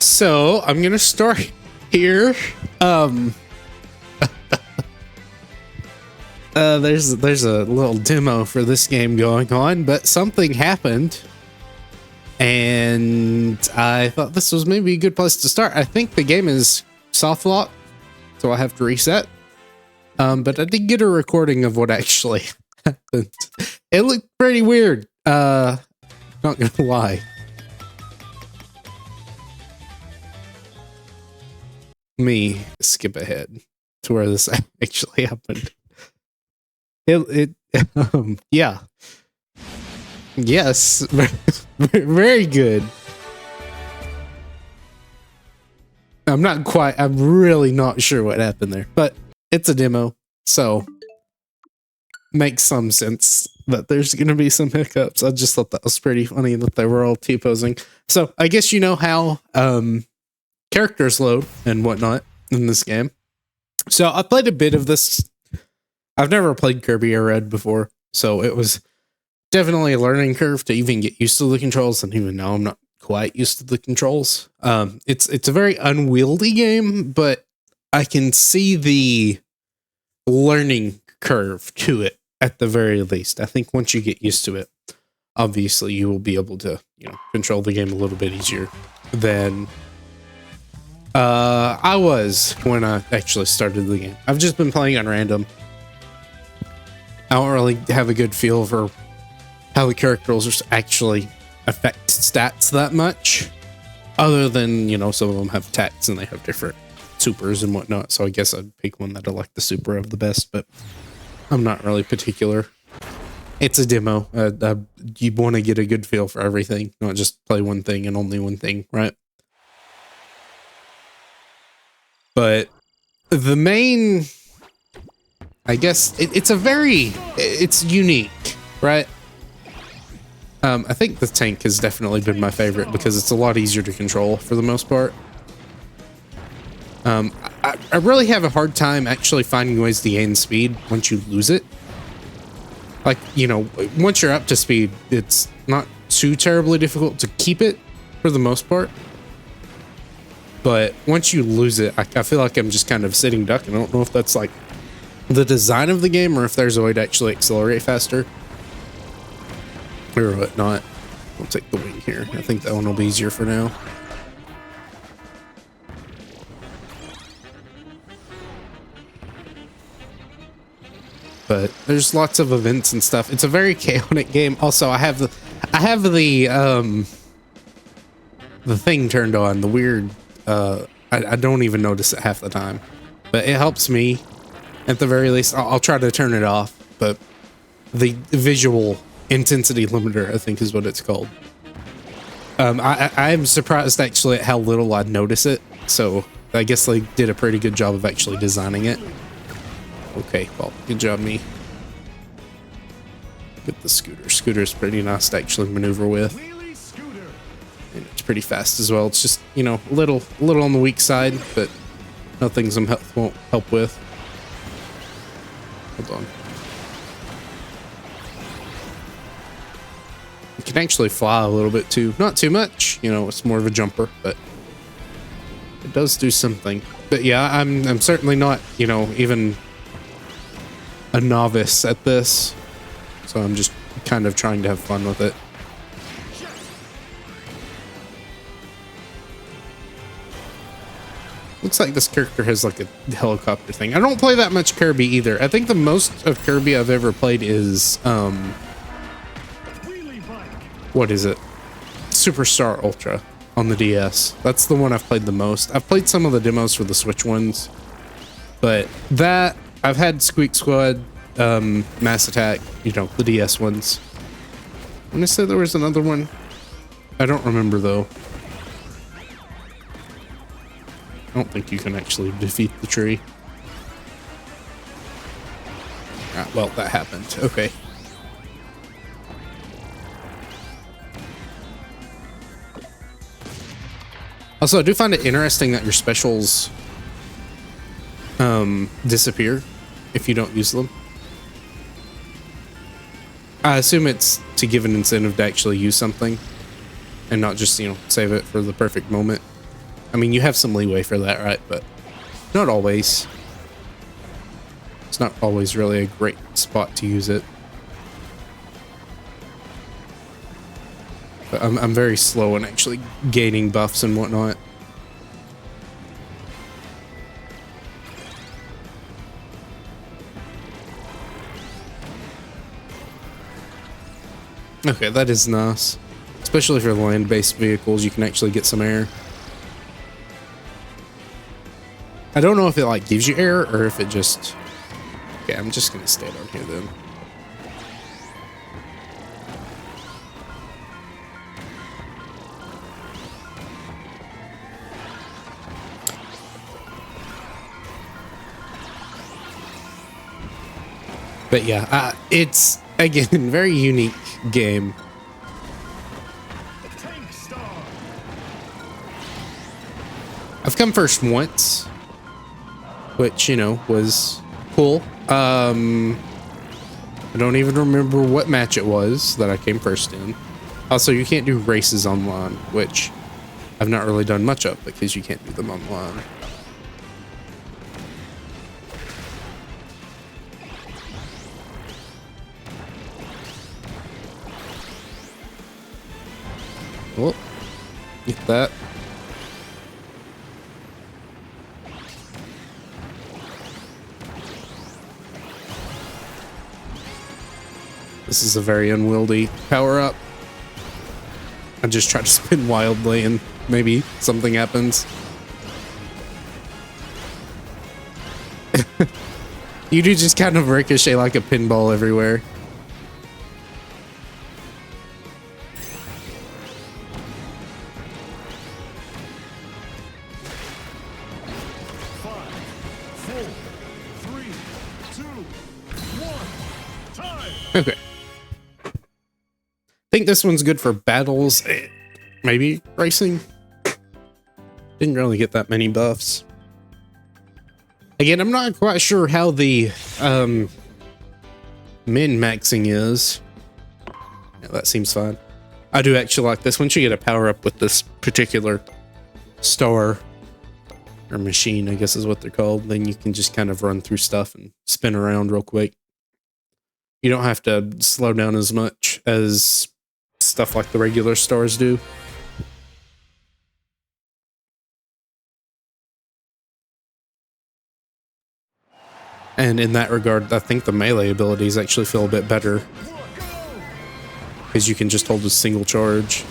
So I'm gonna start here. There's a little demo for this game going on, but something happened, and I thought this was maybe a good place to start. I think the game is soft locked, so I have to reset. But I did get a recording of what actually happened. It looked pretty weird. Not gonna lie. Let me skip ahead to where this actually happened. Yeah. Yes. Very good. I'm really not sure what happened there, but it's a demo, so makes some sense that there's going to be some hiccups. I just thought that was pretty funny that they were all T-posing. So I guess you know how characters load and whatnot in this game. So I played a bit of this. I've never played Kirby Air Riders before, so it was definitely a learning curve to even get used to the controls, and even now I'm not quite used to the controls. It's a very unwieldy game, but I can see the learning curve to it at the very least. I think once you get used to it, obviously you will be able to, control the game a little bit easier than I was when I actually started the game. I've just been playing on random. I don't really have a good feel for how the characters actually affect stats that much, other than, some of them have attacks and they have different supers and whatnot. So I guess I'd pick one that I like the super of the best, but I'm not really particular. It's a demo. You want to get a good feel for everything, not just play one thing and only one thing, right? But the main, I guess it's unique, right? I think the tank has definitely been my favorite because it's a lot easier to control for the most part. I really have a hard time actually finding ways to gain speed once you lose it. Like, once you're up to speed, it's not too terribly difficult to keep it for the most part. But once you lose it, I feel like I'm just kind of sitting duck. And I don't know if that's like the design of the game or if there's a way to actually accelerate faster or whatnot. I'll take the wing here. I think that one will be easier for now. But there's lots of events and stuff. It's a very chaotic game. Also, I have the thing turned on, the weird, I don't even notice it half the time, but it helps me at the very least. I'll try to turn it off, but the visual intensity limiter, I think is what it's called. I'm surprised actually at how little I'd notice it. So I guess they did a pretty good job of actually designing it. Okay, well, good job, me. Get the scooter. Scooter's pretty nice to actually maneuver with. And it's pretty fast as well. It's just, a little on the weak side, but nothing some health won't help with. Hold on. You can actually fly a little bit too. Not too much, it's more of a jumper, but it does do something. But yeah, I'm certainly not, even a novice at this, so I'm just kind of trying to have fun with it. Looks like this character has like a helicopter thing. I don't play that much Kirby either. I think the most of Kirby I've ever played is what is it? Superstar Ultra on the DS. That's the one I've played the most. I've played some of the demos for the Switch ones, but that I've had Squeak Squad, Mass Attack, the DS ones. I'm gonna say there was another one. I don't remember though. I don't think you can actually defeat the tree. Alright, well, that happened. Okay. Also, I do find it interesting that your specials disappear if you don't use them. I assume it's to give an incentive to actually use something and not just, save it for the perfect moment. I mean, you have some leeway for that, right? But not always. It's not always really a great spot to use it. But I'm very slow in actually gaining buffs and whatnot. Okay, that is nice. Especially for land-based vehicles, you can actually get some air. I don't know if it like gives you air or if it just... Okay, I'm just gonna stay down here then. But yeah, it's, again, very unique game. I've come first once, which, you know, was cool. I don't even remember what match it was that I came first in. Also, you can't do races online, which I've not really done much of because you can't do them online. Oh, get that. This is a very unwieldy power-up. I just try to spin wildly and maybe something happens. You do just kind of ricochet like a pinball everywhere. Okay. I think this one's good for battles. Maybe racing. Didn't really get that many buffs. Again, I'm not quite sure how the min-maxing is. Yeah, that seems fine. I do actually like this. Once you get a power-up with this particular star or machine, I guess is what they're called, then you can just kind of run through stuff and spin around real quick. You don't have to slow down as much as stuff like the regular stars do. And in that regard, I think the melee abilities actually feel a bit better, because you can just hold a single charge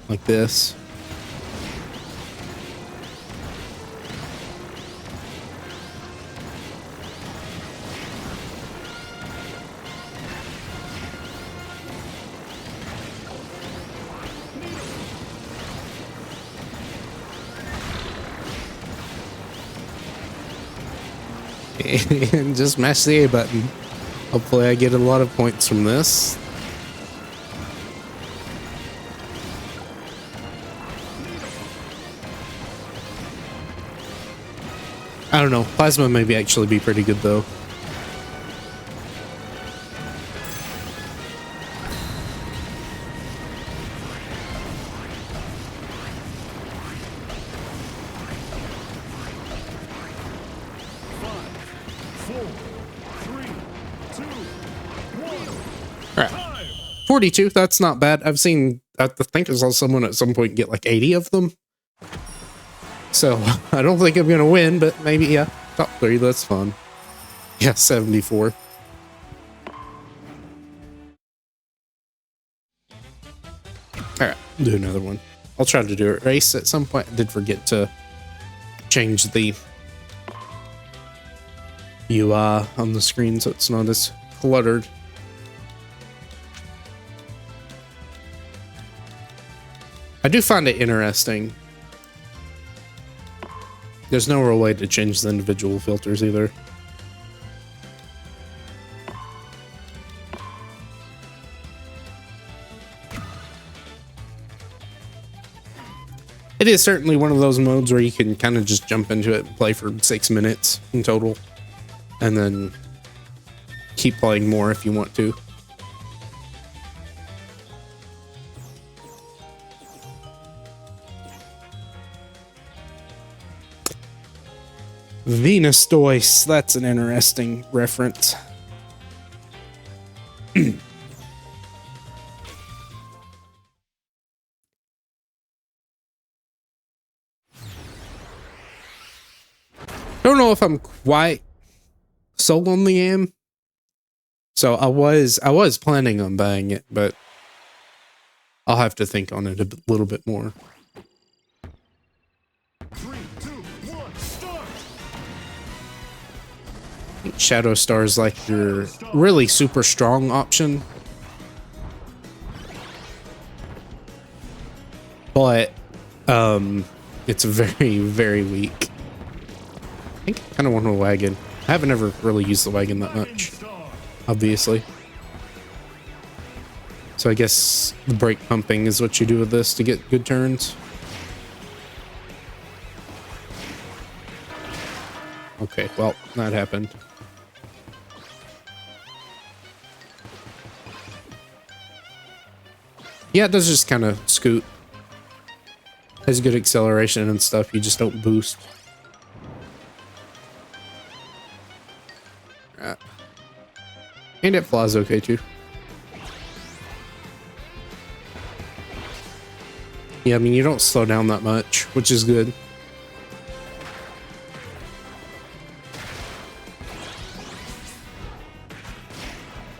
like this. And just mash the A button. Hopefully I get a lot of points from this. I don't know. Plasma maybe actually be pretty good though. Alright. 42, that's not bad. I've seen, I think I saw someone at some point get like 80 of them. So, I don't think I'm gonna win, but maybe, yeah. Top 3, that's fun. Yeah, 74. Alright, do another one. I'll try to do a race at some point. I did forget to change the UI on the screen so it's not as cluttered. I do find it interesting. There's no real way to change the individual filters either. It is certainly one of those modes where you can kind of just jump into it and play for 6 minutes in total, and then keep playing more if you want to. Venus Doyce. That's an interesting reference. Don't know if I'm quite sold on the game. So I was planning on buying it, but I'll have to think on it a little bit more. 3, 2, 1, start! I think Shadow Star is like your really super strong option. But it's very, very weak. I think I kind of want a wagon. I haven't ever really used the wagon that much, obviously. So I guess the brake pumping is what you do with this to get good turns. Okay, well, that happened. Yeah, it does just kind of scoot. Has good acceleration and stuff, you just don't boost. And it flies okay too. Yeah, I mean, you don't slow down that much, which is good.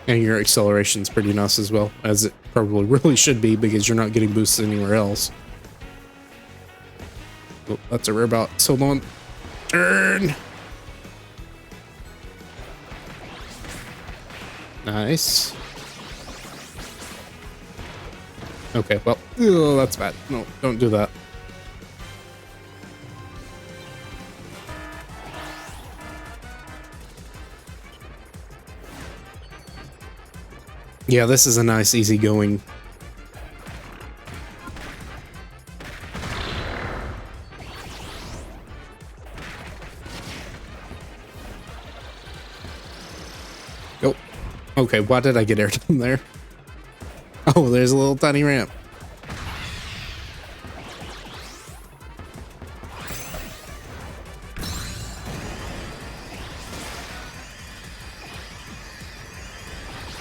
And your acceleration's pretty nice as well, as it probably really should be because you're not getting boosted anywhere else. Oh, that's a rare box. Hold on. Turn. Nice. Okay, well, oh, that's bad. No, don't do that. Yeah, this is a nice, easygoing. Oh, okay. Why did I get airtime there? Oh, there's a little tiny ramp.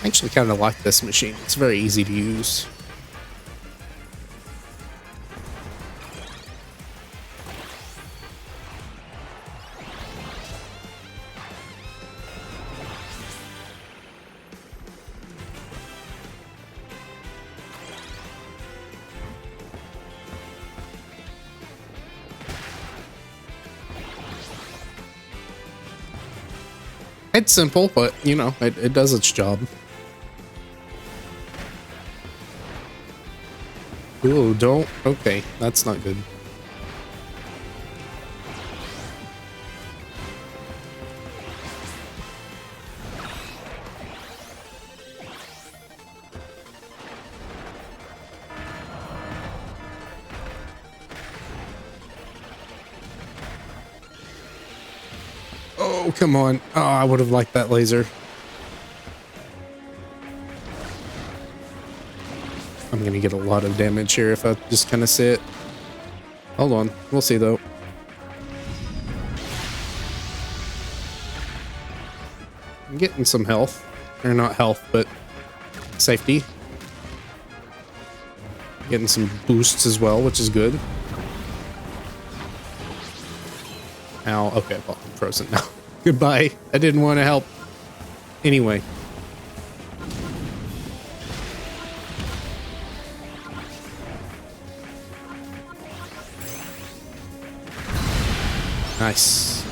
I actually kind of like this machine. It's very easy to use. It's simple, but, you know, it does its job. Ooh, don't. Okay, that's not good. Oh, come on. Oh, I would have liked that laser. I'm gonna get a lot of damage here if I just kind of sit. Hold on. We'll see, though. I'm getting some health. Or not health, but safety. Getting some boosts as well, which is good. Ow. Okay, well, I'm frozen now. Goodbye. I didn't want to help. Anyway. Nice.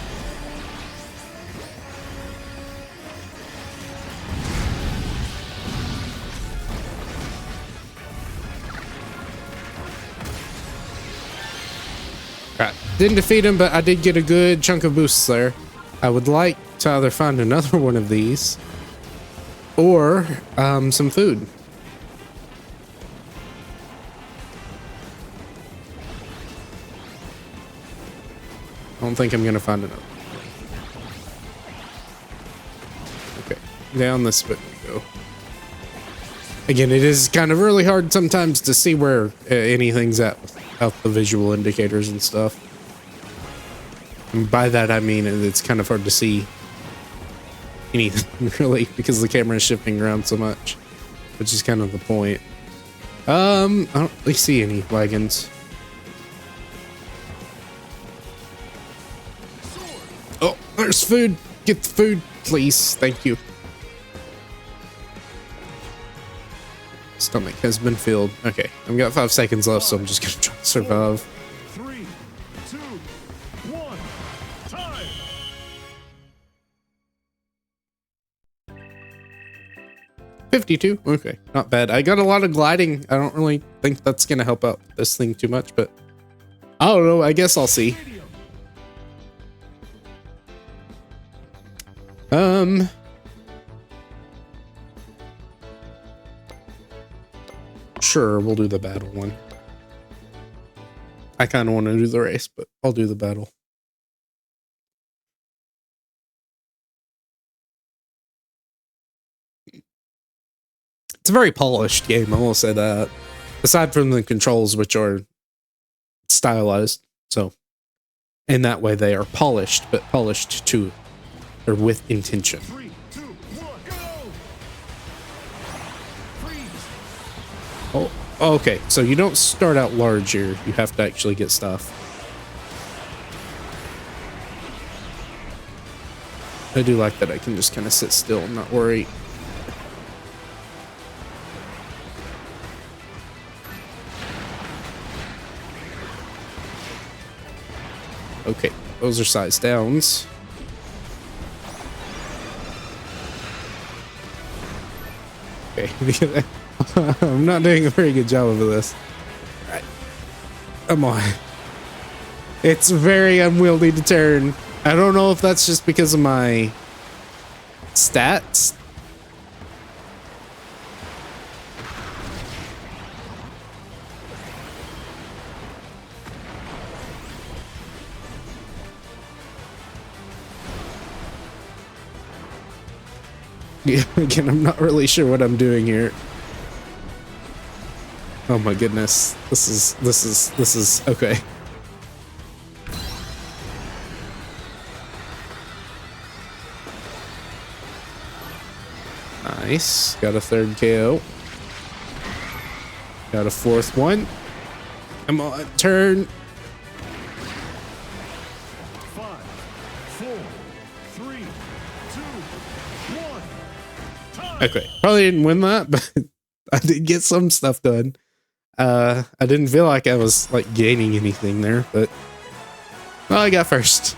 Right. Didn't defeat him, but I did get a good chunk of boosts there. I would like to either find another one of these or some food. I don't think I'm gonna find another. Okay, down this way we go. Again, it is kind of really hard sometimes to see where anything's at without the visual indicators and stuff. And by that I mean it's kind of hard to see anything really because the camera is shifting around so much, which is kind of the point. I don't really see any wagons. Oh, there's food. Get the food, please. Thank you. Stomach has been filled. Okay, I've got 5 seconds left, so I'm just gonna try to survive. 3, 2, 1, time! 52. Okay, not bad. I got a lot of gliding. I don't really think that's gonna help out this thing too much, but I don't know. I guess I'll see. Sure, we'll do the battle one. I kind of want to do the race, but I'll do the battle. It's a very polished game, I will say that. Aside from the controls, which are stylized, so in that way they are polished, but polished to or with intention. 3, 2, 1, go! Freeze! Oh, okay. So you don't start out large here. You have to actually get stuff. I do like that I can just kind of sit still and not worry. Okay, those are size downs. Okay, I'm not doing a very good job of this. All right. Come on. It's very unwieldy to turn. I don't know if that's just because of my stats. Yeah, again, I'm not really sure what I'm doing here. Oh my goodness. This is okay. Nice. Got a 3rd KO. Got a 4th one. Come on, turn. 5, 4, 3, 2, 1, time! Okay, probably didn't win that, but I did get some stuff done. I didn't feel like I was like gaining anything there, but well, I got first.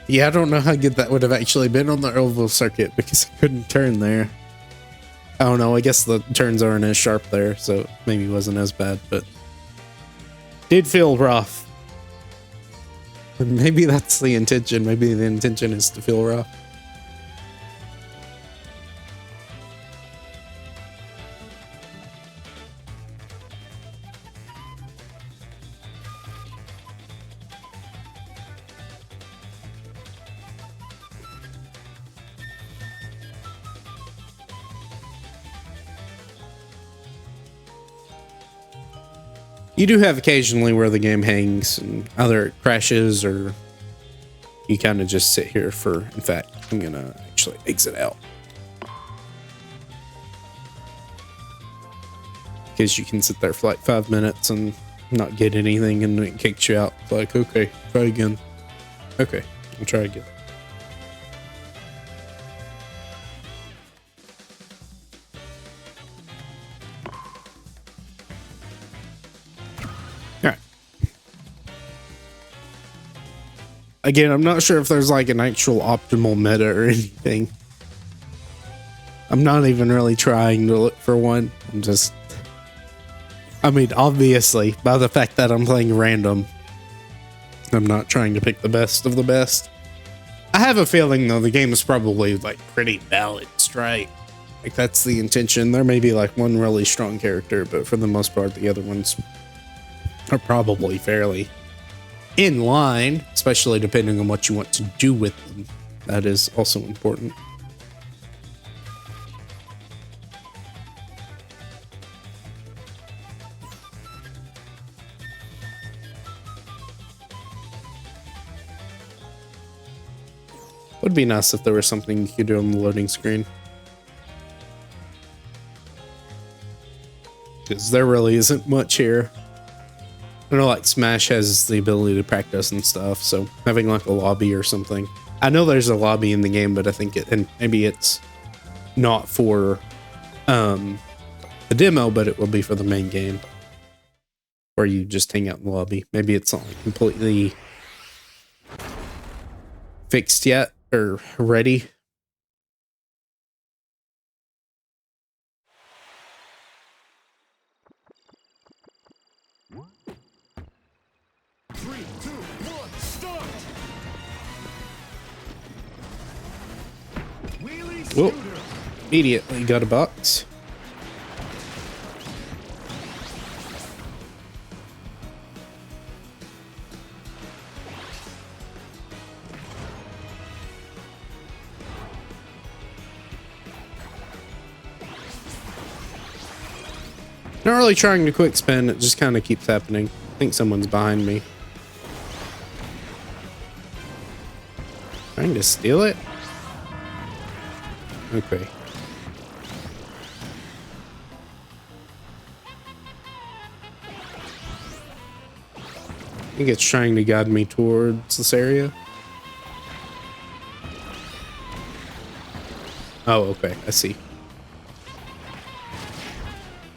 Yeah, I don't know how good that would have actually been on the oval circuit because I couldn't turn there. I don't know, I guess the turns aren't as sharp there, so maybe it wasn't as bad, but did feel rough. Maybe that's the intention. Maybe the intention is to feel rough. You do have occasionally where the game hangs and either it crashes or you kind of just sit here for, in fact, I'm gonna actually exit out. Because you can sit there for like 5 minutes and not get anything and it kicks you out. It's like, okay, try again. Okay, I'll try again. Again, I'm not sure if there's like an actual optimal meta or anything. I'm not even really trying to look for one. I mean, obviously, by the fact that I'm playing random, I'm not trying to pick the best of the best. I have a feeling, though, the game is probably like pretty balanced, right? Like that's the intention. There may be like one really strong character, but for the most part, the other ones are probably fairly in line, especially depending on what you want to do with them. That is also important. Would be nice if there was something you could do on the loading screen. Because there really isn't much here. I know like Smash has the ability to practice and stuff, so having like a lobby or something. I know there's a lobby in the game, but I think and maybe it's not for the demo, but it will be for the main game. Where you just hang out in the lobby. Maybe it's not like completely fixed yet or ready. Three, two, one, start! Wheelie Whoa. scooter. Immediately got a box. Not really trying to quick spin, it just kind of keeps happening. I think someone's behind me. Trying to steal it? Okay. I think it's trying to guide me towards this area. Oh, okay, I see.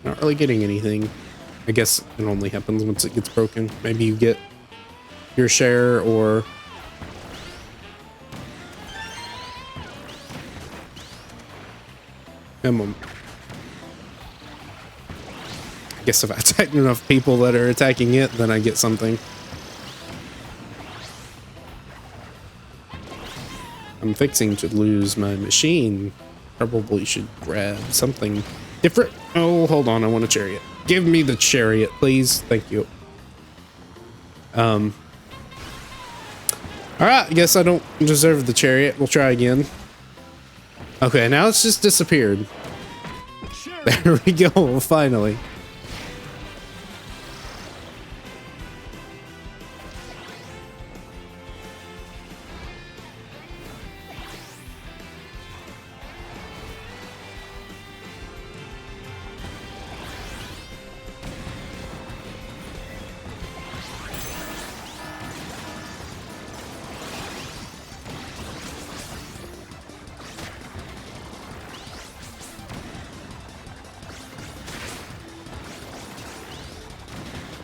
Not really getting anything. I guess it only happens once it gets broken. Maybe you get your share or... I guess if I attack enough people that are attacking it, then I get something. I'm fixing to lose my machine. Probably should grab something different. Oh, hold on. I want a chariot. Give me the chariot, please. Thank you. All right. I guess I don't deserve the chariot. We'll try again. Okay, now it's just disappeared. There we go. Finally.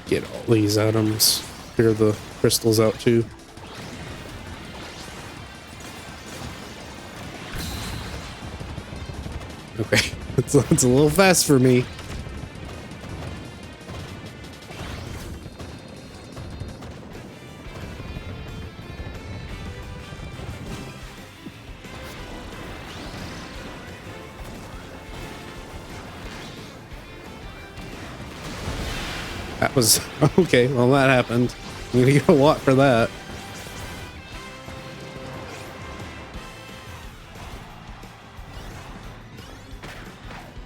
Get all these items. Clear the crystals out too. Okay, it's a little fast for me. That was okay. Well, that happened. I'm gonna get a lot for that.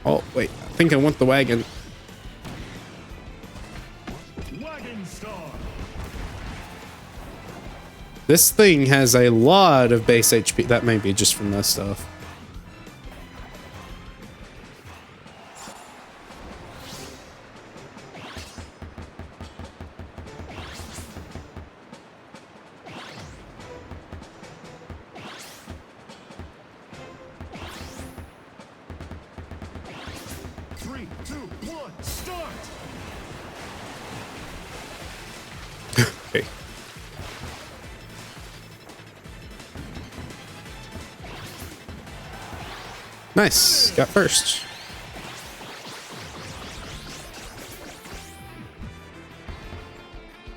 Oh wait, I think I want the wagon. Wagon star. This thing has a lot of base HP. That may be just from that stuff. Three, two, one, start! Okay. Nice. Got first.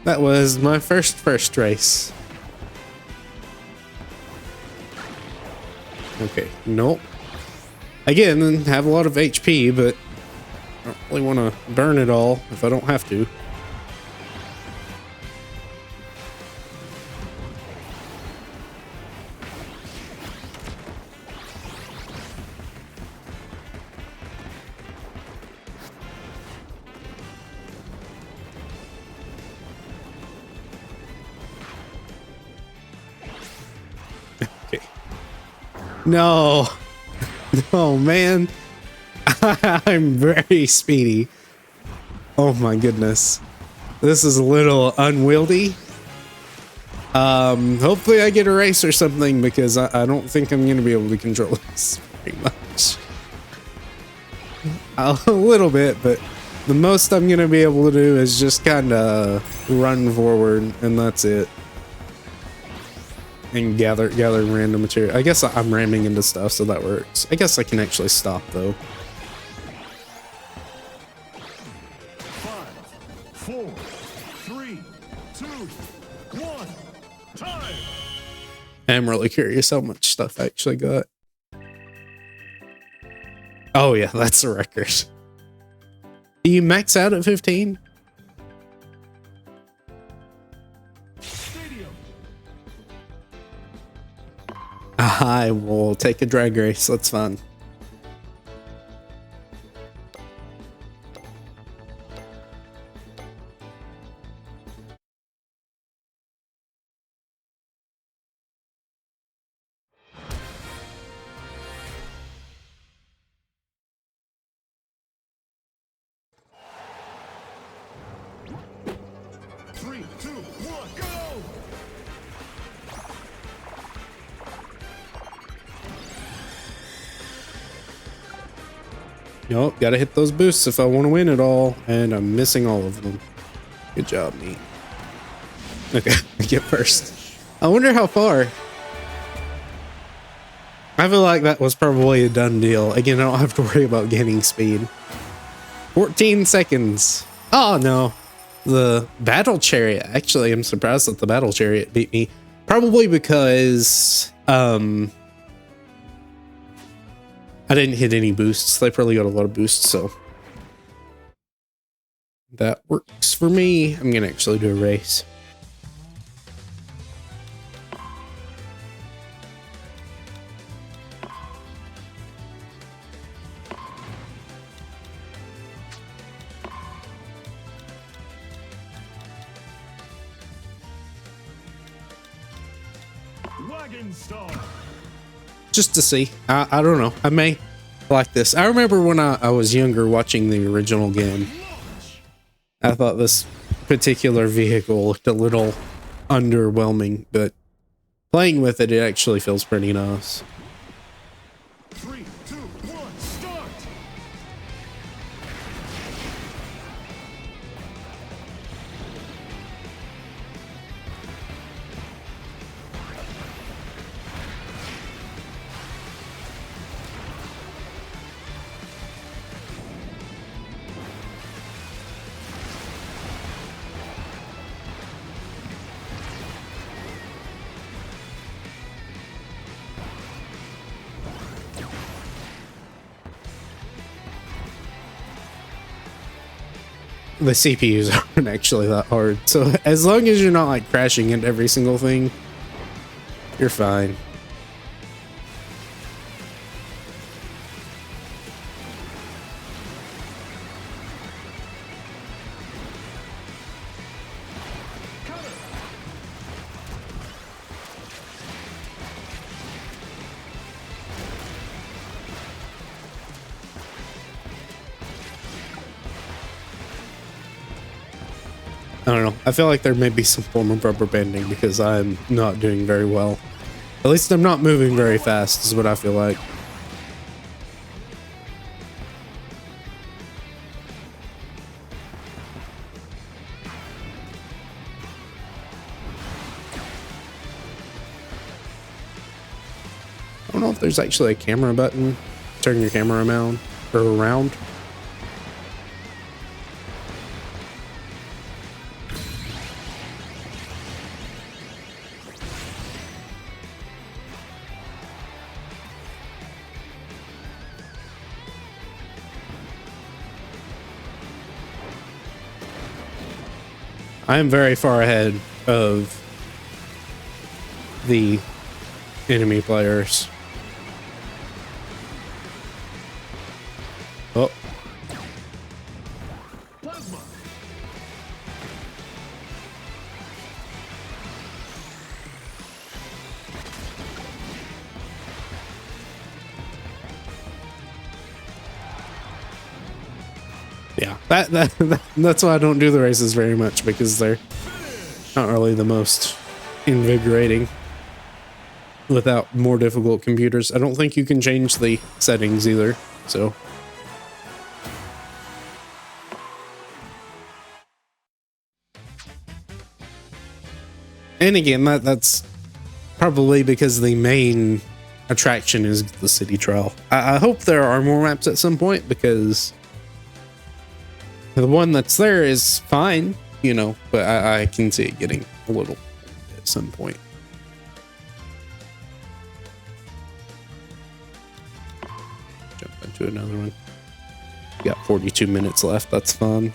That was my first race. Okay. Nope. Again, have a lot of HP, but I don't really want to burn it all if I don't have to. No. No, man. I'm very speedy. Oh my goodness. This is a little unwieldy. Hopefully I get a race or something because I don't think I'm going to be able to control this very much. A little bit, but the most I'm going to be able to do is just kind of run forward, and that's it. And gather random material. I guess I'm ramming into stuff, so that works. I guess I can actually stop, though. 5, 4, 3, 2, 1. Time. I'm really curious how much stuff I actually got. Oh yeah, that's a record. Do you max out at 15? Stadium. I will take a drag race. That's fun. Three, two, one, go! Nope, gotta hit those boosts if I want to win it all, and I'm missing all of them. Good job, me. Okay, I get first. I wonder how far. I feel like that was probably a done deal. Again, I don't have to worry about gaining speed. 14 seconds. Oh no. The battle chariot. Actually, I'm surprised that the battle chariot beat me. Probably because I didn't hit any boosts. They probably got a lot of boosts, so that works for me. I'm gonna actually do a race. Wagon Star. Just to see. I don't know. I may like this. I remember when I was younger watching the original game. I thought this particular vehicle looked a little underwhelming, but playing with it, it actually feels pretty nice. 3, 2, 1, start! The CPUs aren't actually that hard, so as long as you're not like crashing into every single thing, you're fine. I don't know. I feel like there may be some form of rubber banding because I'm not doing very well. At least I'm not moving very fast, is what I feel like. I don't know if there's actually a camera button. Turn your camera around or around. I am very far ahead of the enemy players. Oh. Plasma. Yeah, that's why I don't do the races very much, because they're not really the most invigorating without more difficult computers. I don't think you can change the settings either, so. And again, that's probably because the main attraction is the city trail. I hope there are more maps at some point, because the one that's there is fine, you know, but I can see it getting a little at some point. Jump into another one. Got 42 minutes left. That's fun.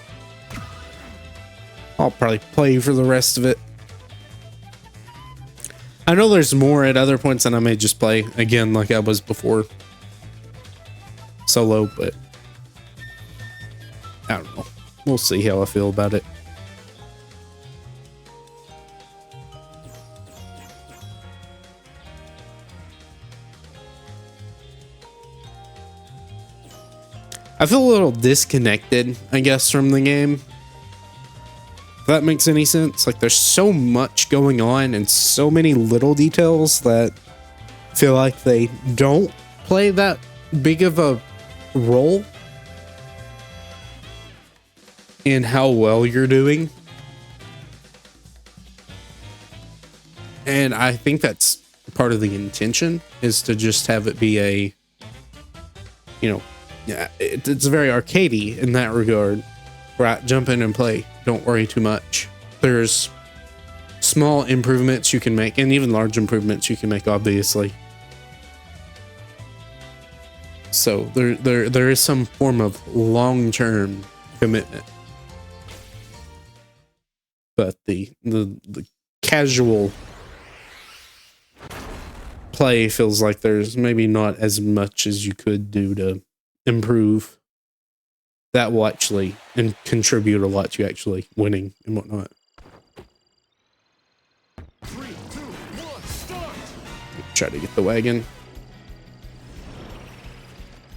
I'll probably play for the rest of it. I know there's more at other points, and I may just play again like I was before solo, but I don't know. We'll see how I feel about it. I feel a little disconnected, I guess, from the game. If that makes any sense. Like, there's so much going on and so many little details that feel like they don't play that big of a role in how well you're doing. And I think that's part of the intention, is to just have it be a, you know, yeah, it's very arcadey in that regard. Right, jump in and play. Don't worry too much. There's small improvements you can make, and even large improvements you can make, obviously. So there is some form of long-term commitment. But the casual play feels like there's maybe not as much as you could do to improve that will actually and contribute a lot to you actually winning and whatnot. 3, 2, 1, start! Try to get the wagon.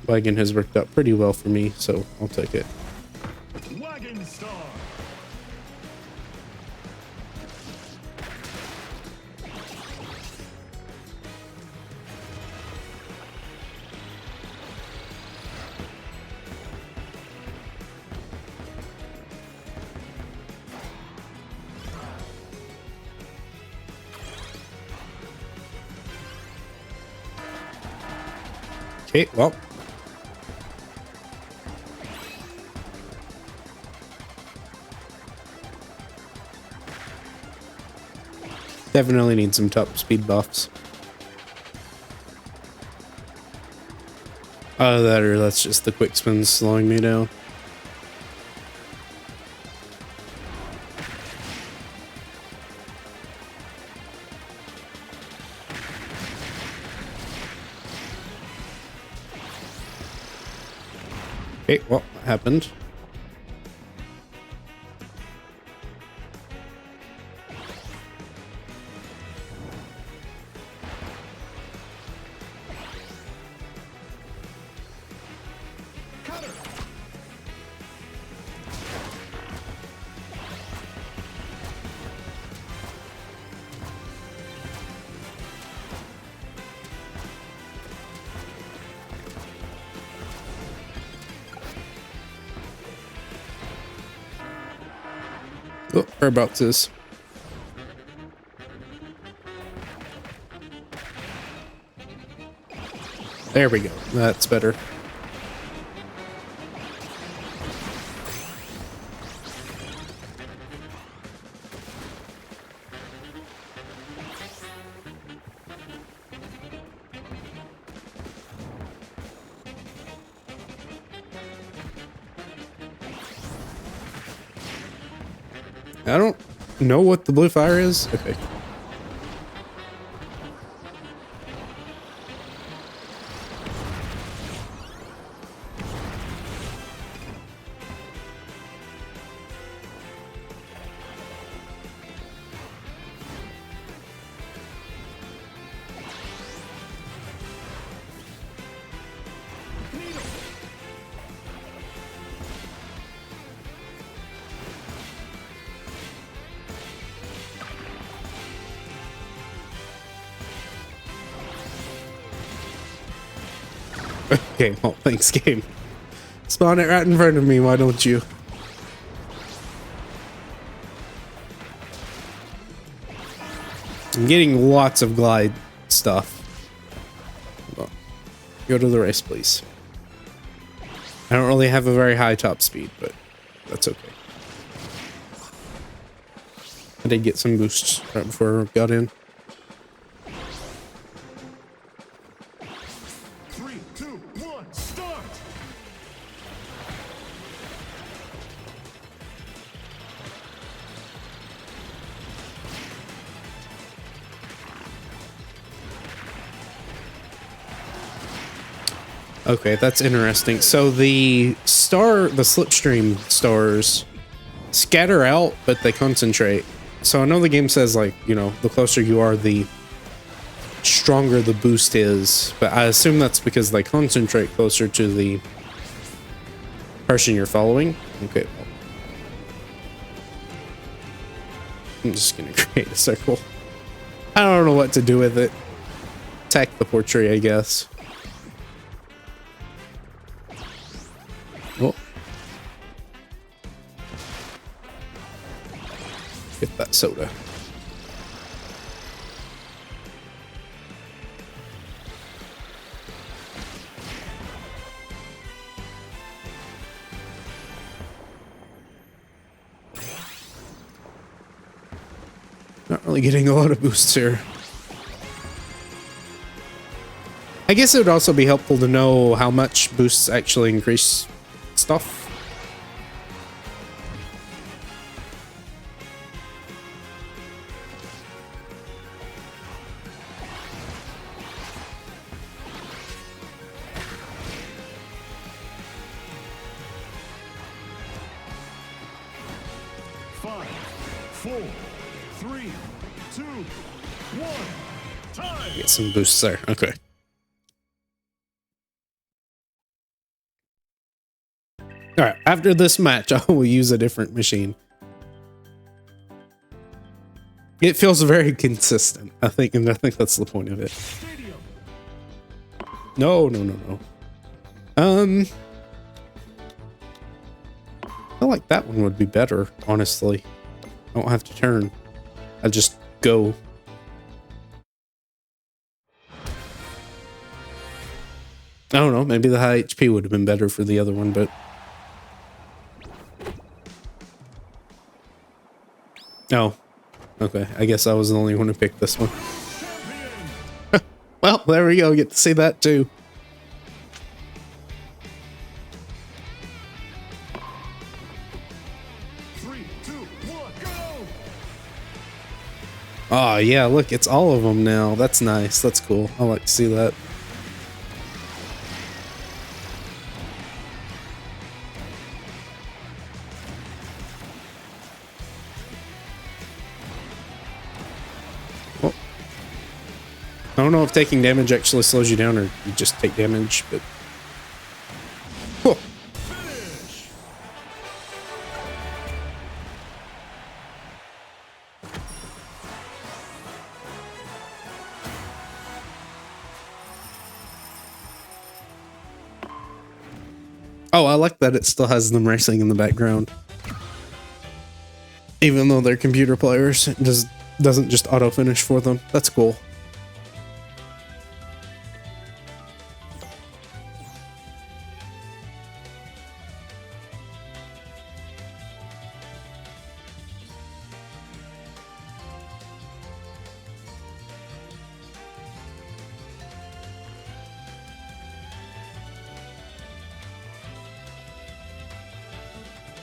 Wagon has worked out pretty well for me, so I'll take it. Wagon star! Okay, well. Definitely need some top speed buffs. Oh, that's just the quick spins slowing me down. Okay, well, what happened? Oh, whereabouts is? There we go. That's better. I don't know what the blue fire is. Okay. Okay, well, thanks, game. Spawn it right in front of me, why don't you? I'm getting lots of glide stuff. Well, go to the race, please. I don't really have a very high top speed, but that's okay. I did get some boosts right before I got in. 3, 2, 1, start! Okay, that's interesting. So the slipstream stars scatter out, but they concentrate. So I know the game says, like, you know, the closer you are, the stronger the boost is, but I assume that's because they concentrate closer to the person you're following. Okay. I'm just gonna create a circle. I don't know what to do with it. Attack the portrait, I guess. Oh. Get that soda. Not really getting a lot of boosts here. I guess it would also be helpful to know how much boosts actually increase stuff. Five, 4, 3, 2, 1, time! Get some boosts there. Okay. All right. After this match, I will use a different machine. It feels very consistent, I think, and I think that's the point of it. Stadium. No. I feel like that one would be better, honestly. I don't have to turn. I just go. I don't know. Maybe the high HP would have been better for the other one, but... Oh. Okay. I guess I was the only one who picked this one. Well, there we go. Get to see that too. Oh, yeah, look, it's all of them now. That's nice. That's cool. I like to see that. Oh. I don't know if taking damage actually slows you down or you just take damage, but... Oh. Oh, I like that it still has them racing in the background. Even though they're computer players, it doesn't just auto-finish for them. That's cool.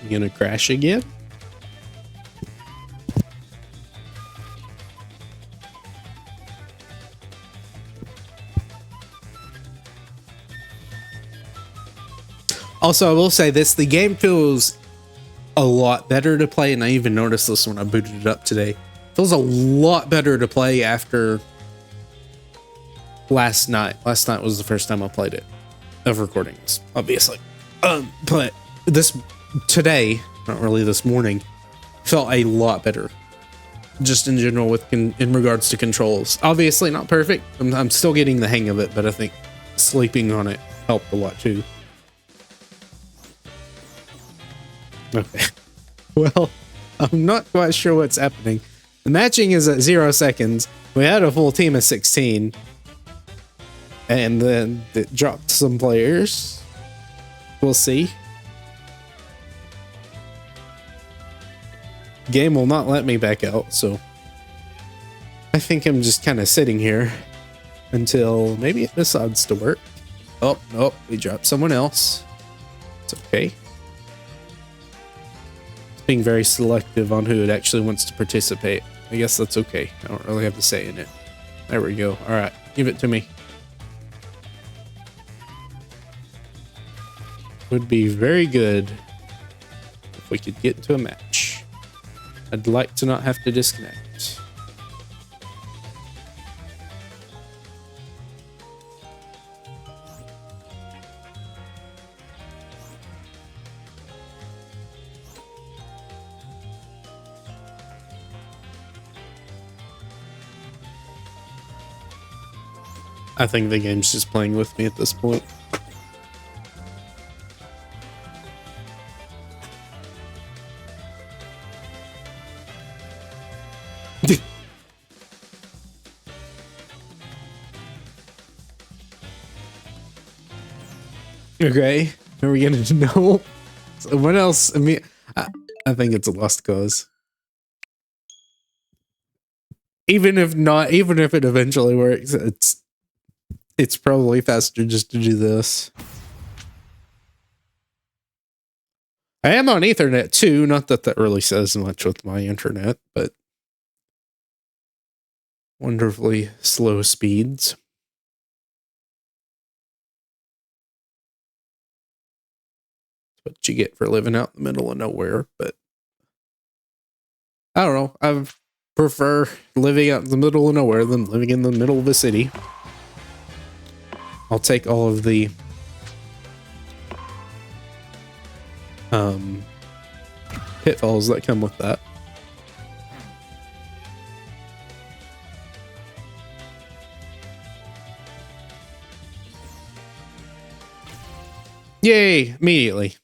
You gonna crash again? Also, I will say this, the game feels a lot better to play, and I even noticed this when I booted it up today. It feels a lot better to play after last night. Last night was the first time I played it, of recording this, obviously. But this today, not really this morning, felt a lot better. Just in general with in regards to controls. Obviously not perfect. I'm still getting the hang of it, but I think sleeping on it helped a lot too. Okay. Well, I'm not quite sure what's happening. The matching is at 0 seconds. We had a full team of 16. And then it dropped some players. We'll see. Game will not let me back out, so I think I'm just kind of sitting here until maybe it decides to work. Oh, nope, we dropped someone else. It's okay. It's being very selective on who it actually wants to participate. I guess that's okay. I don't really have a say in it. There we go. All right, give it to me. Would be very good if we could get into a match. I'd like to not have to disconnect. I think the game's just playing with me at this point. Okay, are we gonna know? So what else? I mean, I think it's a lost cause. Even if not, even if it eventually works, it's probably faster just to do this. I am on Ethernet too. Not that that really says much with my internet, but wonderfully slow speeds. What you get for living out in the middle of nowhere, but I don't know. I prefer living out in the middle of nowhere than living in the middle of a city. I'll take all of the pitfalls that come with that. Yay, immediately.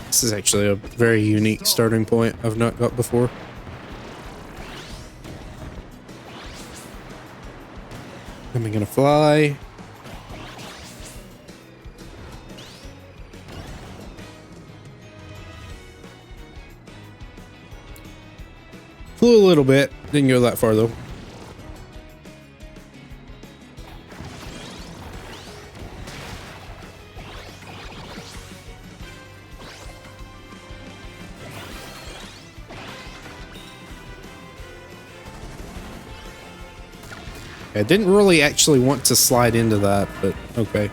This is actually a very unique starting point I've not got before. Am I gonna fly? Flew a little bit, didn't go that far though. I didn't really actually want to slide into that, but okay.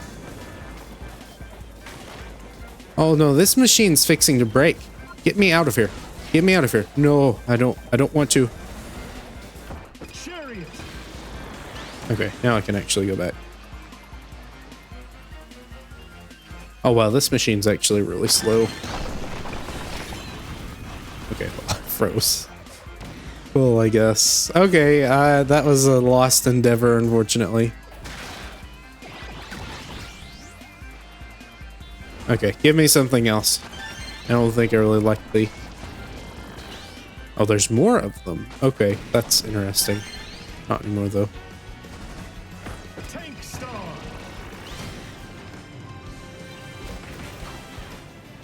Oh no, this machine's fixing to break. Get me out of here. Get me out of here. No, I don't want to. Okay, now I can actually go back. Oh wow, this machine's actually really slow. Okay, well, froze. Cool, I guess. Okay, that was a lost endeavor, unfortunately. Okay, give me something else. I don't think I really like the... Oh, there's more of them. Okay, that's interesting. Not anymore, though. Tank star.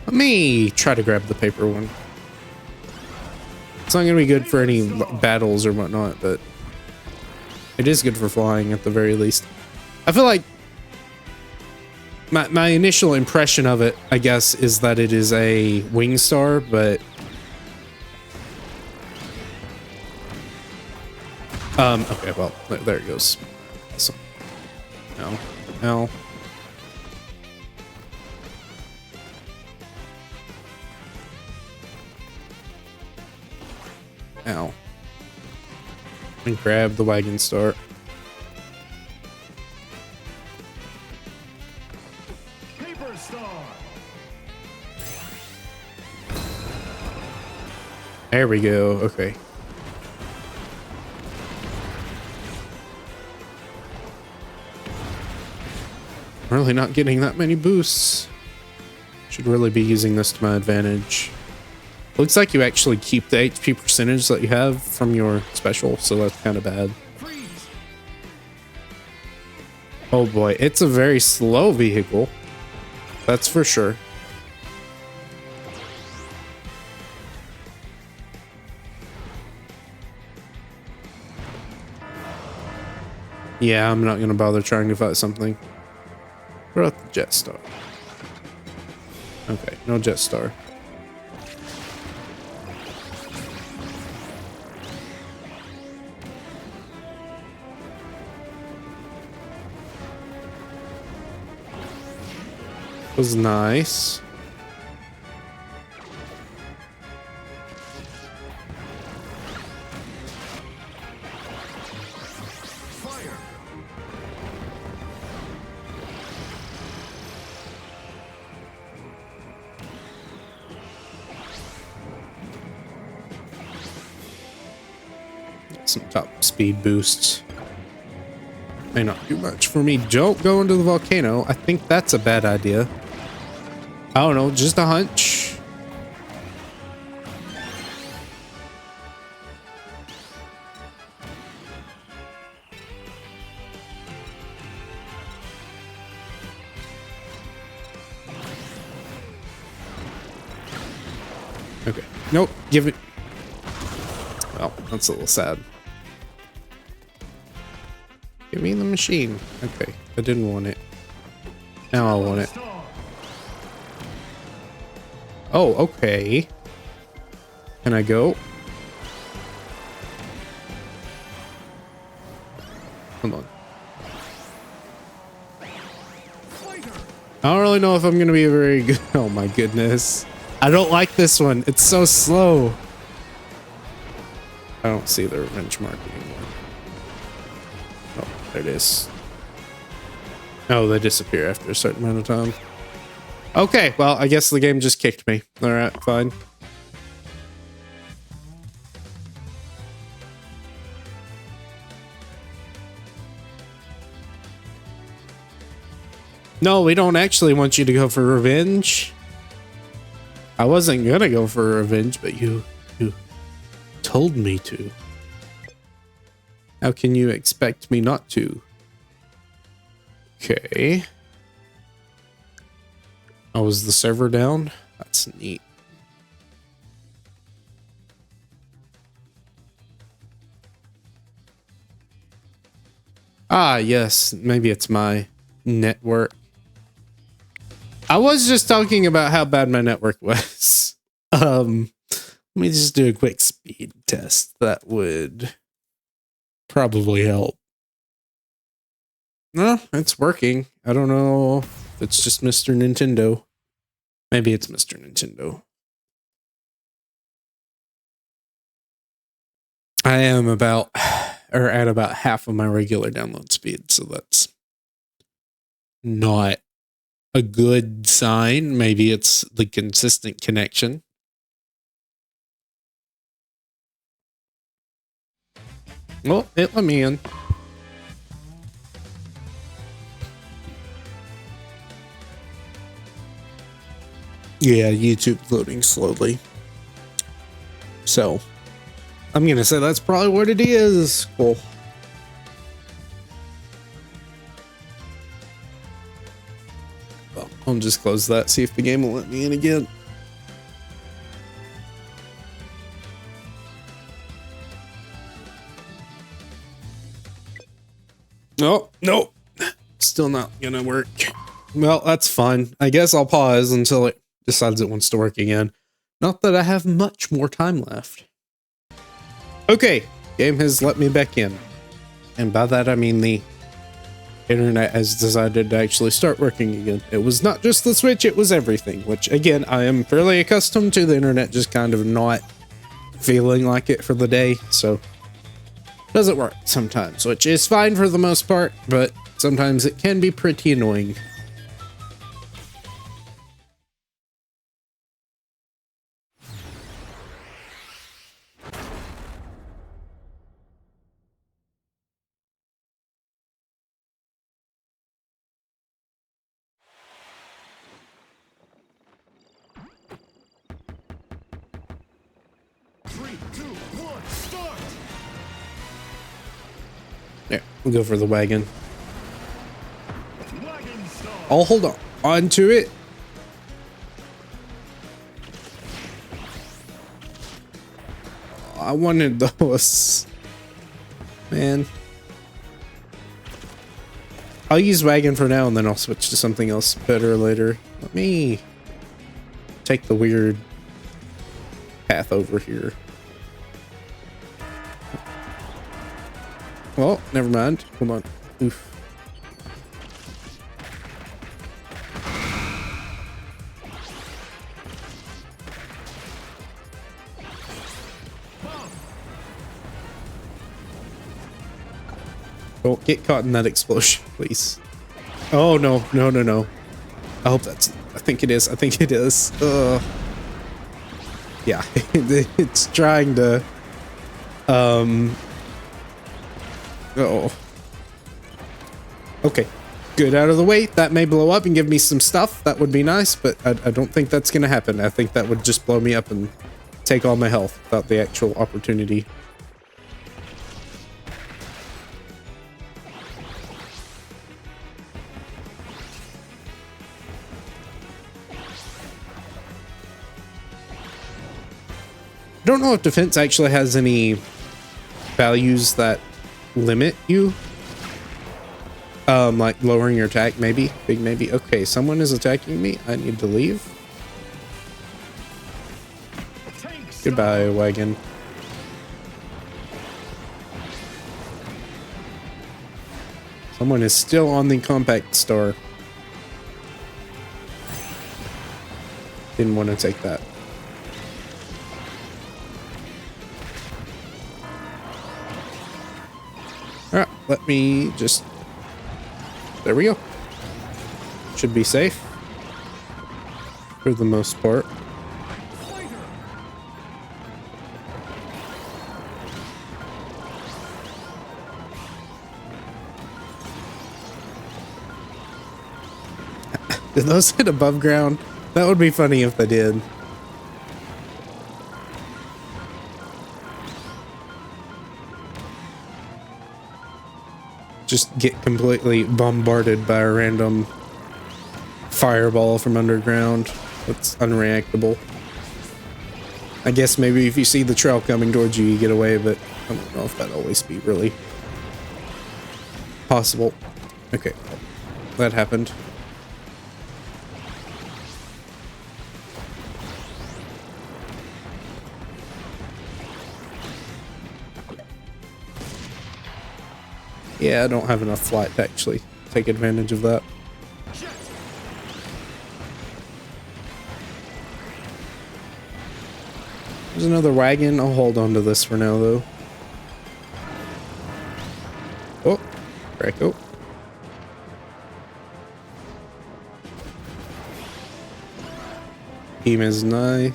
Let me try to grab the paper one. It's not gonna be good for any battles or whatnot, but it is good for flying at the very least. I feel like my initial impression of it, I guess, is that it is a wing star, but okay, well, there it goes. So, no, no. Ow. and grab the wagon start. Paper Star. There we go. Okay. Really not getting that many boosts. Should really be using this to my advantage. Looks like you actually keep the HP percentage that you have from your special, so that's kind of bad. Freeze. Oh boy, it's a very slow vehicle. That's for sure. Yeah, I'm not gonna bother trying to fight something. What about the Jet Star? Okay, no Jet Star. Was nice. Fire. Some top speed boosts. May not do much for me. Don't go into the volcano. I think that's a bad idea. I don't know, just a hunch. Okay. Nope. Give it. Well, that's a little sad. Give me the machine. Okay. I didn't want it. Now I want it. Star. Oh, okay. Can I go? Come on. Fighter. I don't really know if I'm going to be a very good... Oh my goodness. I don't like this one. It's so slow. I don't see the revenge mark anymore. Oh, there it is. Oh, they disappear after a certain amount of time. Okay, well, I guess the game just kicked me. All right, fine. No, we don't actually want you to go for revenge. I wasn't gonna go for revenge, but you told me to. How can you expect me not to? Okay. Oh, is the server down? That's neat. Ah, yes. Maybe it's my network. I was just talking about how bad my network was. Let me just do a quick speed test. That would probably help. No, it's working. I don't know if it's just Mr. Nintendo. Maybe it's Mr. Nintendo. I am about, or at about half of my regular download speed, so that's not a good sign. Maybe it's the consistent connection. Well, it let me in. Yeah, YouTube's loading slowly. So, I'm gonna say that's probably what it is. Cool. Well, I'll just close that, see if the game will let me in again. Oh, nope. Still not gonna work. Well, that's fine. I guess I'll pause until it decides it wants to work again. Not that I have much more time left. Okay, game has let me back in. And by that I mean the internet has decided to actually start working again. It was not just the Switch, it was everything. Which, again, I am fairly accustomed to the internet just kind of not feeling like it for the day. So doesn't work sometimes, which is fine for the most part, but sometimes it can be pretty annoying. Three, two, one, start! There, we'll go for the wagon. Wagon start! I'll hold on to it. I wanted those. Man. I'll use wagon for now and then I'll switch to something else better later. Let me take the weird path over here. Well, never mind. Hold on. Oof. Don't get caught in that explosion, please. Oh, no, no, no, no. I hope that's... I think it is. I think it is. Yeah, it's trying to... Uh-oh. Okay. Good, out of the way. That may blow up and give me some stuff. That would be nice, but I don't think that's going to happen. I think that would just blow me up and take all my health without the actual opportunity. I don't know if defense actually has any values that limit you. Like lowering your attack, maybe. Big maybe. Okay, someone is attacking me. I need to leave. Goodbye, wagon. Someone is still on the compact store. Didn't want to take that. Alright, let me just... There we go. Should be safe. For the most part. Did those hit above ground? That would be funny if they did. Just get completely bombarded by a random fireball from underground that's unreactable. I guess maybe if you see the trail coming towards you, you get away, but I don't know if that'd always be really possible. Okay, that happened. Yeah, I don't have enough flight to actually take advantage of that. There's another wagon. I'll hold on to this for now, though. Oh, Draco. Team is nice.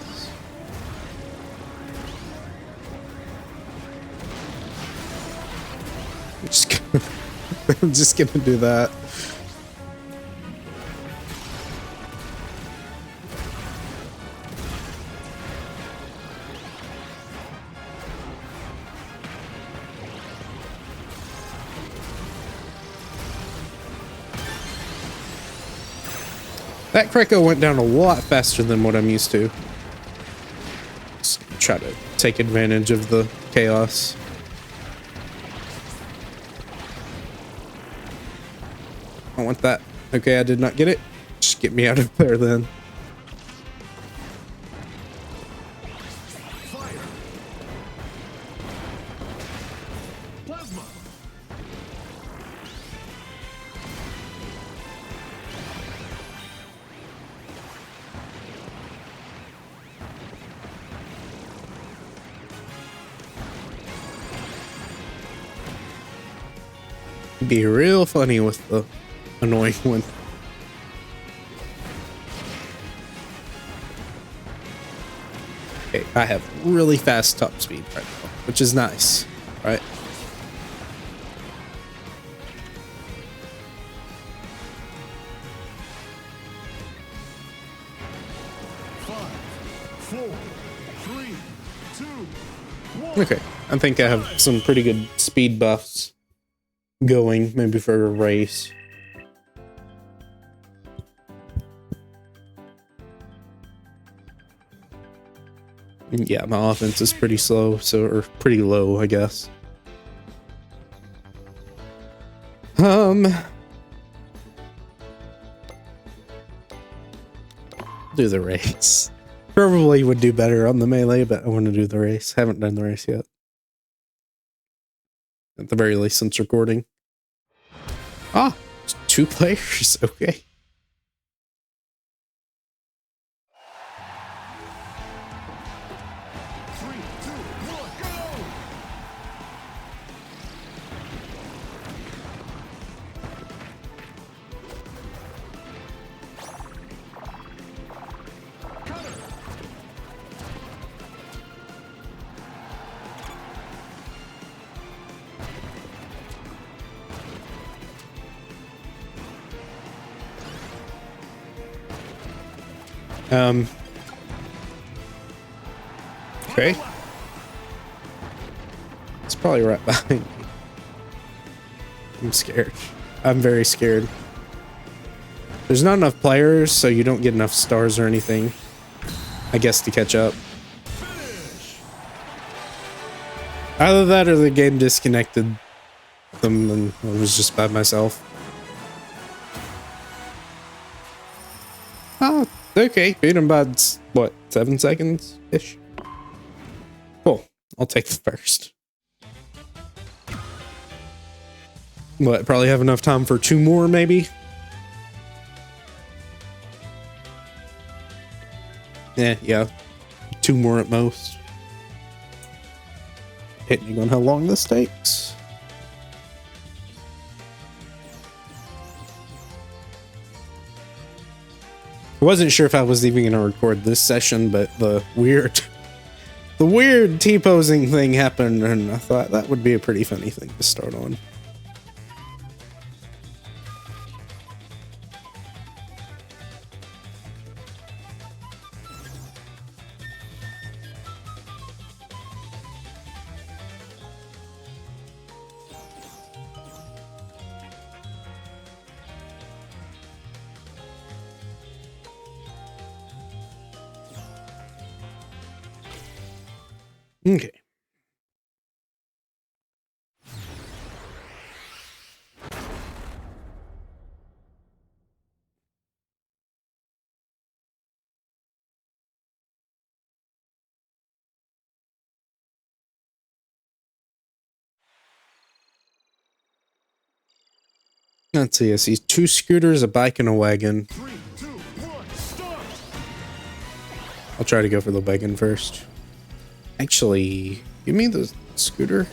I'm just gonna do that. That Kreko went down a lot faster than what I'm used to. Just try to take advantage of the chaos. I want that. Okay, I did not get it. Just get me out of there then. Fire! Plasma! Be real funny with the annoying one. Okay, I have really fast top speed right now, which is nice, right? Okay, I think I have some pretty good speed buffs going, maybe for a race. Yeah, my offense is pretty slow, or pretty low, I guess. Do the race. Probably would do better on the melee, but I want to do the race. Haven't done the race yet. At the very least, since recording. Ah, 2 players. Okay. Okay. It's probably right behind me. I'm scared. I'm very scared. There's not enough players, so you don't get enough stars or anything, I guess, to catch up. Either that or the game disconnected them and I was just by myself. Oh, okay. Beat him by, what, 7 seconds-ish? Cool. I'll take the first. What, probably have enough time for 2 more, maybe? Yeah. 2 more at most. Depending on how long this takes. I wasn't sure if I was even going to record this session, but the weird T-posing thing happened, and I thought that would be a pretty funny thing to start on. Okay. Let's see. I see 2 scooters, a bike, and a wagon. 3, 2, 1, start! I'll try to go for the wagon first. Actually, give me the scooter.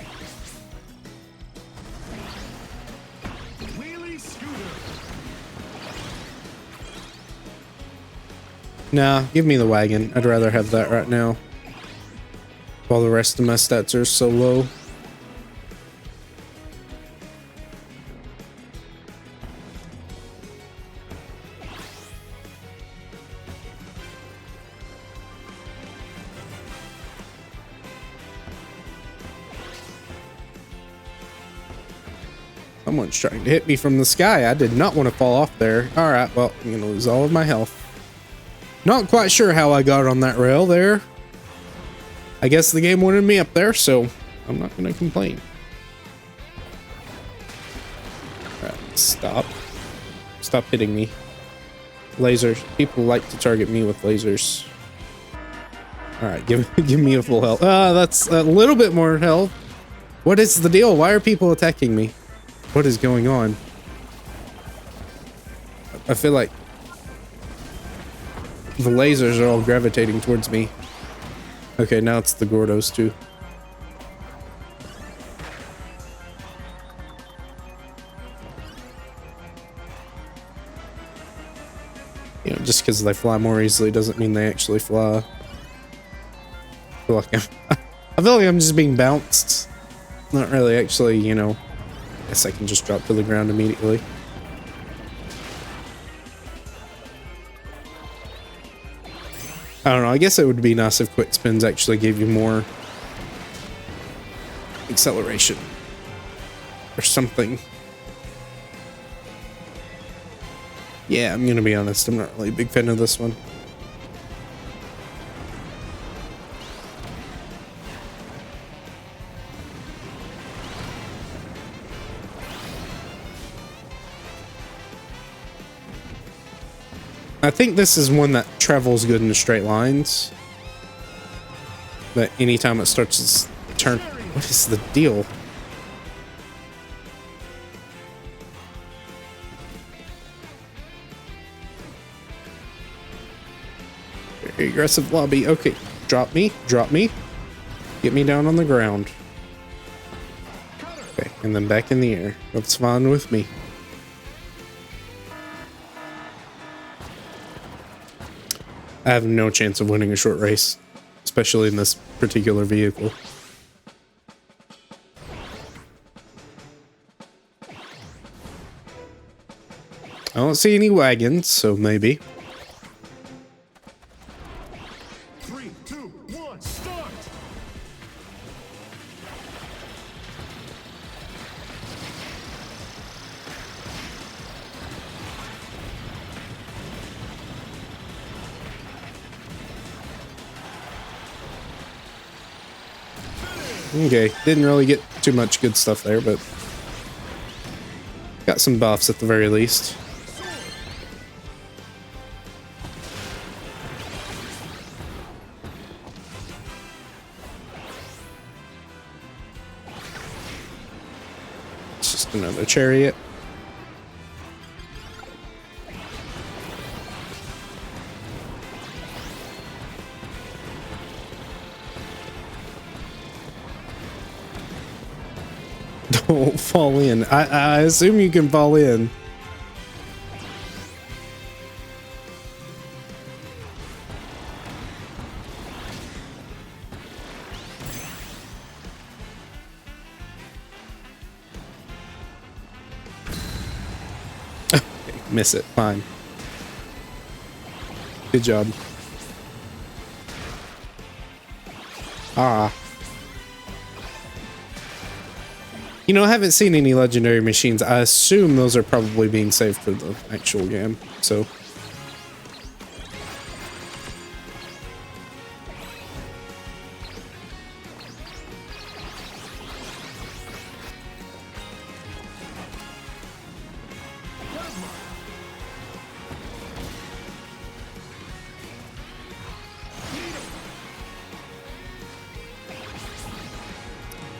Wheelie scooter. Nah, give me the wagon. I'd rather have that right now. While the rest of my stats are so low. Someone's trying to hit me from the sky. I did not want to fall off there. Alright, well, I'm going to lose all of my health. Not quite sure how I got on that rail there. I guess the game wanted me up there, so I'm not going to complain. Alright, stop. Stop hitting me. Lasers. People like to target me with lasers. Alright, give me a full health. That's a little bit more health. What is the deal? Why are people attacking me? What is going on? I feel like the lasers are all gravitating towards me. Okay, now it's the Gordos too. just because they fly more easily doesn't mean they actually fly. I feel like I'm just being bounced. Not really actually, you know. I guess I can just drop to the ground immediately. I don't know. I guess it would be nice if quick spins actually gave you more acceleration or something. Yeah, I'm gonna be honest. I'm not really a big fan of this one. I think this is one that travels good in straight lines. But anytime it starts to turn... What is the deal? Very aggressive lobby. Okay, drop me, drop me. Get me down on the ground. Okay, and then back in the air. That's fine with me. I have no chance of winning a short race, especially in this particular vehicle. I don't see any wagons, so maybe. 3, 2, 1, start! Okay, didn't really get too much good stuff there, but got some buffs at the very least. It's just another chariot. Don't fall in. I assume you can fall in. Okay, miss it. Fine. Good job. Ah. You know, I haven't seen any legendary machines. I assume those are probably being saved for the actual game, so.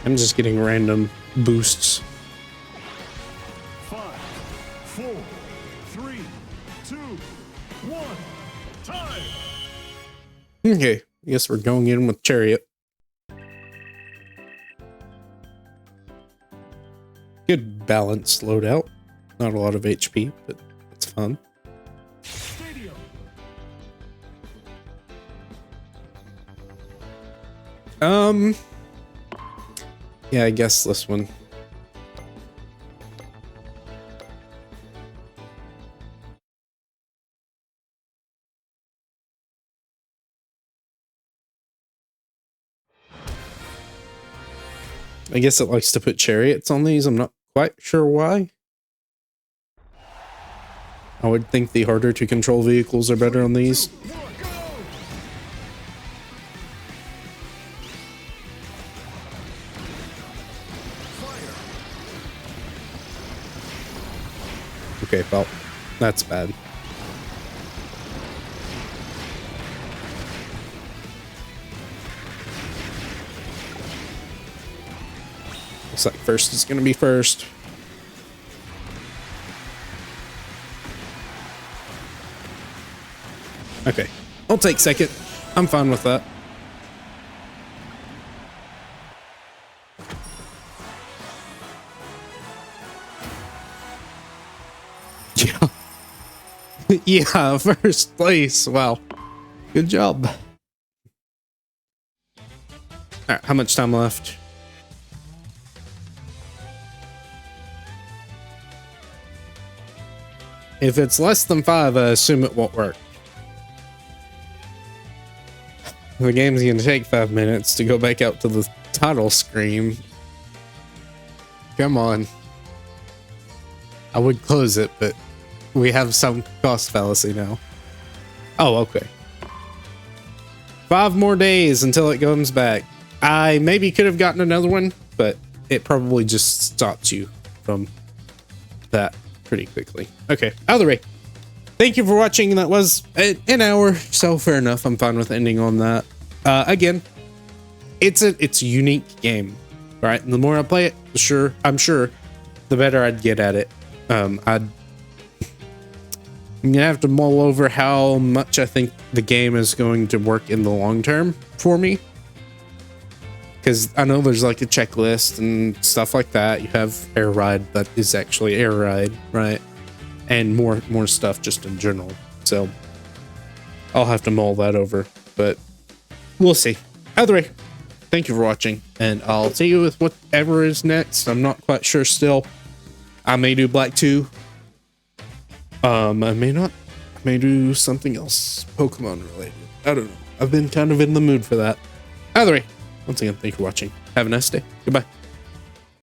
I'm just getting random boosts. 5, 4, 3, 2, 1, time! Okay, I guess we're going in with Chariot. Good balanced loadout. Not a lot of HP, but it's fun. Stadium. Yeah, I guess this one. I guess it likes to put chariots on these. I'm not quite sure why. I would think the harder to control vehicles are better on these. 2, 1, go! Okay, well, that's bad. Looks like first is gonna be first. Okay, I'll take second. I'm fine with that. Yeah. Yeah, first place. Wow. Good job. All right, how much time left? If it's less than 5, I assume it won't work. The game's going to take 5 minutes to go back out to the title screen. Come on. I would close it, but we have some cost fallacy now. Oh, okay. 5 more days until it comes back. I maybe could have gotten another one, but it probably just stops you from that pretty quickly. Okay, either way. Thank you for watching. That was an hour, so fair enough. I'm fine with ending on that. Again, it's a unique game, right? And the more I play it, I'm sure, the better I'd get at it. I'm gonna have to mull over how much I think the game is going to work in the long term for me, because I know there's like a checklist and stuff like that. You have Air Ride that is actually Air Ride, right? And more stuff just in general. So I'll have to mull that over, but we'll see. Either way, thank you for watching, and I'll see you with whatever is next. I'm not quite sure still. I may do Black 2. I may not. I may do something else Pokemon related. I don't know. I've been kind of in the mood for that. Either way, once again, thank you for watching. Have a nice day. Goodbye.